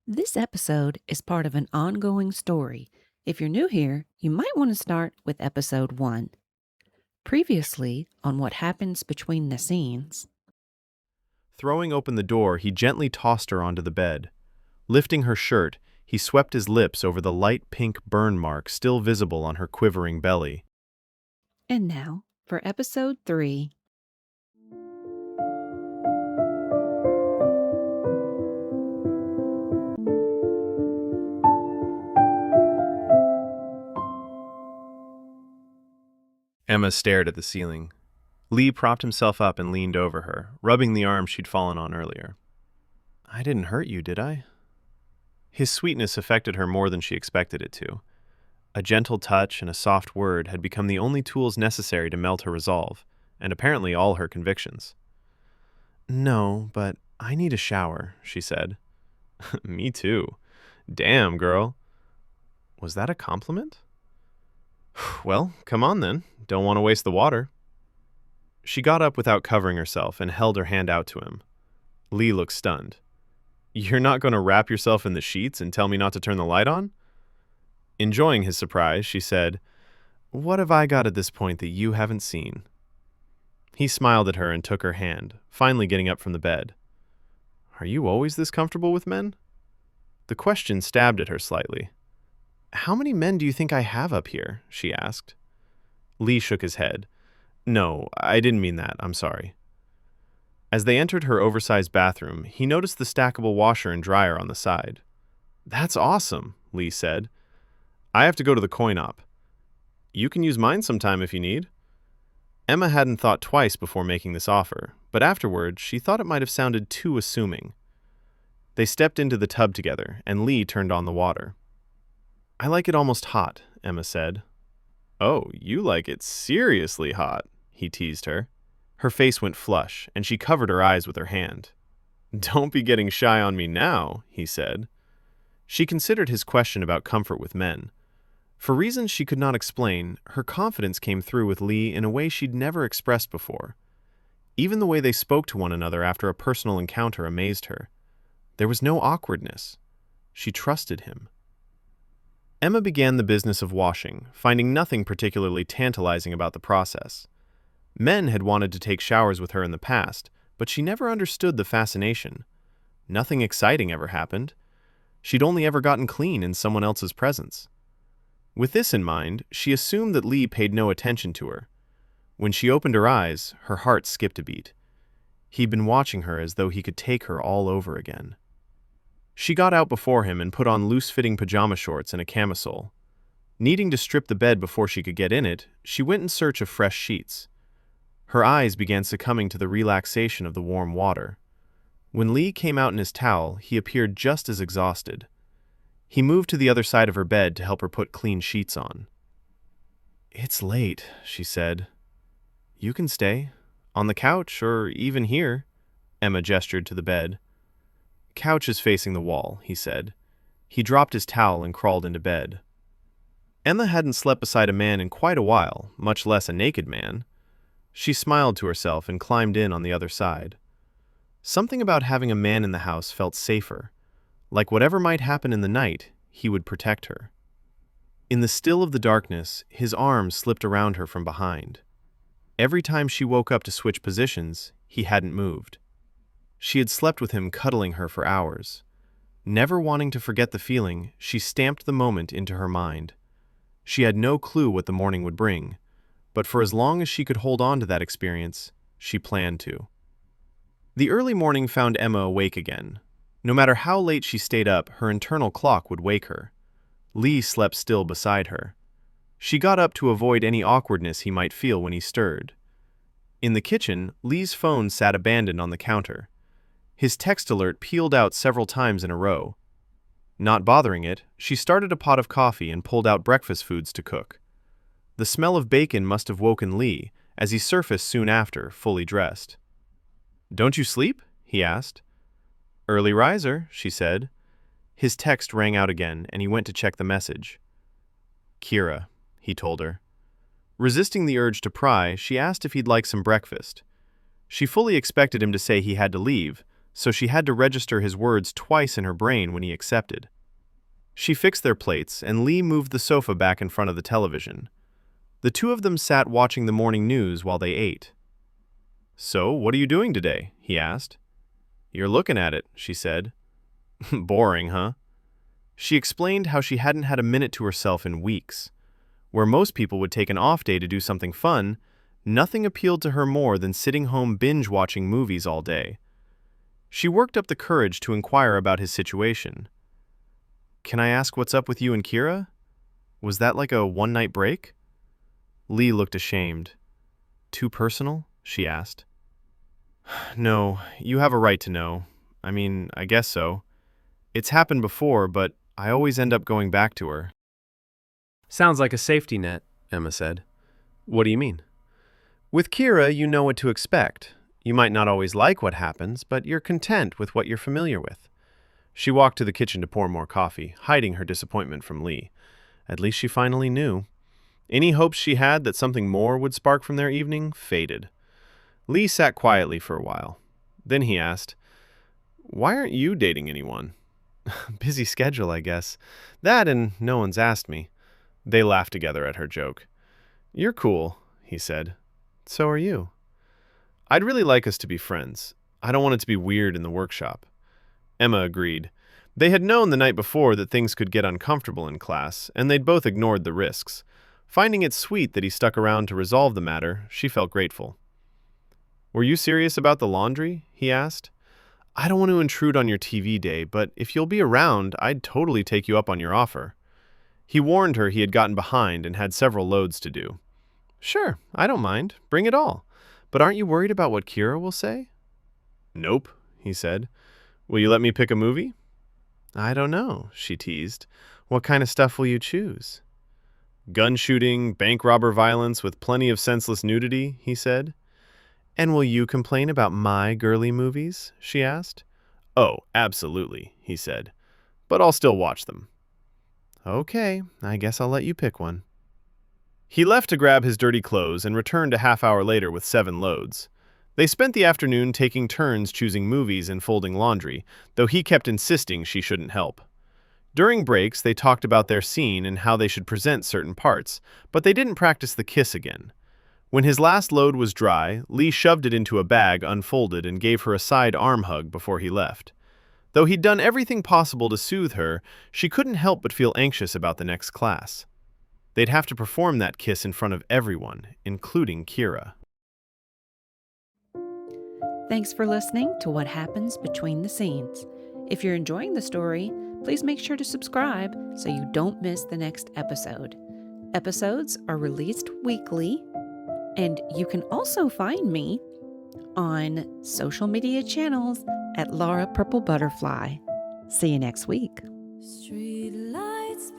This episode is part of an ongoing story. If you're new here, you might want to start with episode 1. Previously, on what happens between the scenes. Throwing open the door, he gently tossed her onto the bed. Lifting her shirt, he swept his lips over the light pink burn mark still visible on her quivering belly. And now, for episode 3. Emma stared at the ceiling. Lee propped himself up and leaned over her, rubbing the arm she'd fallen on earlier. "I didn't hurt you, did I?" His sweetness affected her more than she expected it to. A gentle touch and a soft word had become the only tools necessary to melt her resolve, and apparently all her convictions. "No, but I need a shower," she said. "Me too. Damn, girl." Was that a compliment? "Well, come on then. Don't want to waste the water." She got up without covering herself and held her hand out to him. Lee looked stunned. "You're not going to wrap yourself in the sheets and tell me not to turn the light on?" Enjoying his surprise, she said, "What have I got at this point that you haven't seen?" He smiled at her and took her hand, finally getting up from the bed. "Are you always this comfortable with men?" The question stabbed at her slightly. "How many men do you think I have up here?" she asked. Lee shook his head. "No, I didn't mean that. I'm sorry." As they entered her oversized bathroom, he noticed the stackable washer and dryer on the side. "That's awesome," Lee said. "I have to go to the coin op. You can use mine sometime if you need." Emma hadn't thought twice before making this offer, but afterward she thought it might have sounded too assuming. They stepped into the tub together, and Lee turned on the water. "I like it almost hot," Emma said. "Oh, you like it seriously hot," he teased her. Her face went flush, and she covered her eyes with her hand. "Don't be getting shy on me now," he said. She considered his question about comfort with men. For reasons she could not explain, her confidence came through with Lee in a way she'd never expressed before. Even the way they spoke to one another after a personal encounter amazed her. There was no awkwardness. She trusted him. Emma began the business of washing, finding nothing particularly tantalizing about the process. Men had wanted to take showers with her in the past, but she never understood the fascination. Nothing exciting ever happened. She'd only ever gotten clean in someone else's presence. With this in mind, she assumed that Lee paid no attention to her. When she opened her eyes, her heart skipped a beat. He'd been watching her as though he could take her all over again. She got out before him and put on loose-fitting pajama shorts and a camisole. Needing to strip the bed before she could get in it, she went in search of fresh sheets. Her eyes began succumbing to the relaxation of the warm water. When Lee came out in his towel, he appeared just as exhausted. He moved to the other side of her bed to help her put clean sheets on. "It's late," she said. "You can stay. On the couch, or even here." Emma gestured to the bed. "Couch is facing the wall," he said. He dropped his towel and crawled into bed. Emma hadn't slept beside a man in quite a while, much less a naked man. She smiled to herself and climbed in on the other side. Something about having a man in the house felt safer. Like whatever might happen in the night, he would protect her. In the still of the darkness, his arms slipped around her from behind. Every time she woke up to switch positions, he hadn't moved. She had slept with him cuddling her for hours. Never wanting to forget the feeling, she stamped the moment into her mind. She had no clue what the morning would bring, but for as long as she could hold on to that experience, she planned to. The early morning found Emma awake again. No matter how late she stayed up, her internal clock would wake her. Lee slept still beside her. She got up to avoid any awkwardness he might feel when he stirred. In the kitchen, Lee's phone sat abandoned on the counter. His text alert pealed out several times in a row. Not bothering it, she started a pot of coffee and pulled out breakfast foods to cook. The smell of bacon must have woken Lee, as he surfaced soon after, fully dressed. "Don't you sleep?" he asked. "Early riser," she said. His text rang out again, and he went to check the message. "Kira," he told her. Resisting the urge to pry, she asked if he'd like some breakfast. She fully expected him to say he had to leave, so she had to register his words twice in her brain when he accepted. She fixed their plates, and Lee moved the sofa back in front of the television. The two of them sat watching the morning news while they ate. "So, what are you doing today?" he asked. "You're looking at it," she said. "Boring, huh?" She explained how she hadn't had a minute to herself in weeks. Where most people would take an off day to do something fun, nothing appealed to her more than sitting home binge-watching movies all day. She worked up the courage to inquire about his situation. "Can I ask what's up with you and Kira? Was that like a one-night break?" Lee looked ashamed. "Too personal?" she asked. "No, you have a right to know. I mean, I guess so. It's happened before, but I always end up going back to her." Sounds like a safety net, Emma said. "What do you mean?" "With Kira, you know what to expect. You might not always like what happens, but you're content with what you're familiar with." She walked to the kitchen to pour more coffee, hiding her disappointment from Lee. At least she finally knew. Any hopes she had that something more would spark from their evening faded. Lee sat quietly for a while. Then he asked, "Why aren't you dating anyone?" "Busy schedule, I guess. That and no one's asked me." They laughed together at her joke. "You're cool," he said. "So are you." "I'd really like us to be friends. I don't want it to be weird in the workshop." Emma agreed. They had known the night before that things could get uncomfortable in class, and they'd both ignored the risks. Finding it sweet that he stuck around to resolve the matter, she felt grateful. "Were you serious about the laundry?" he asked. "I don't want to intrude on your TV day, but if you'll be around, I'd totally take you up on your offer." He warned her he had gotten behind and had several loads to do. "Sure, I don't mind. Bring it all. But aren't you worried about what Kira will say?" "Nope," he said. "Will you let me pick a movie?" "I don't know," she teased. "What kind of stuff will you choose?" "Gun shooting, bank robber violence with plenty of senseless nudity," he said. "And will you complain about my girly movies?" she asked. "Oh, absolutely," he said. "But I'll still watch them." "Okay, I guess I'll let you pick one." He left to grab his dirty clothes and returned a half-hour later with 7 loads. They spent the afternoon taking turns choosing movies and folding laundry, though he kept insisting she shouldn't help. During breaks, they talked about their scene and how they should present certain parts, but they didn't practice the kiss again. When his last load was dry, Lee shoved it into a bag unfolded and gave her a side arm hug before he left. Though he'd done everything possible to soothe her, she couldn't help but feel anxious about the next class. They'd have to perform that kiss in front of everyone, including Kira. Thanks for listening to What Happens Between the Scenes. If you're enjoying the story, please make sure to subscribe so you don't miss the next episode. Episodes are released weekly, and you can also find me on social media channels at Laura Purple Butterfly. See you next week. Street lights.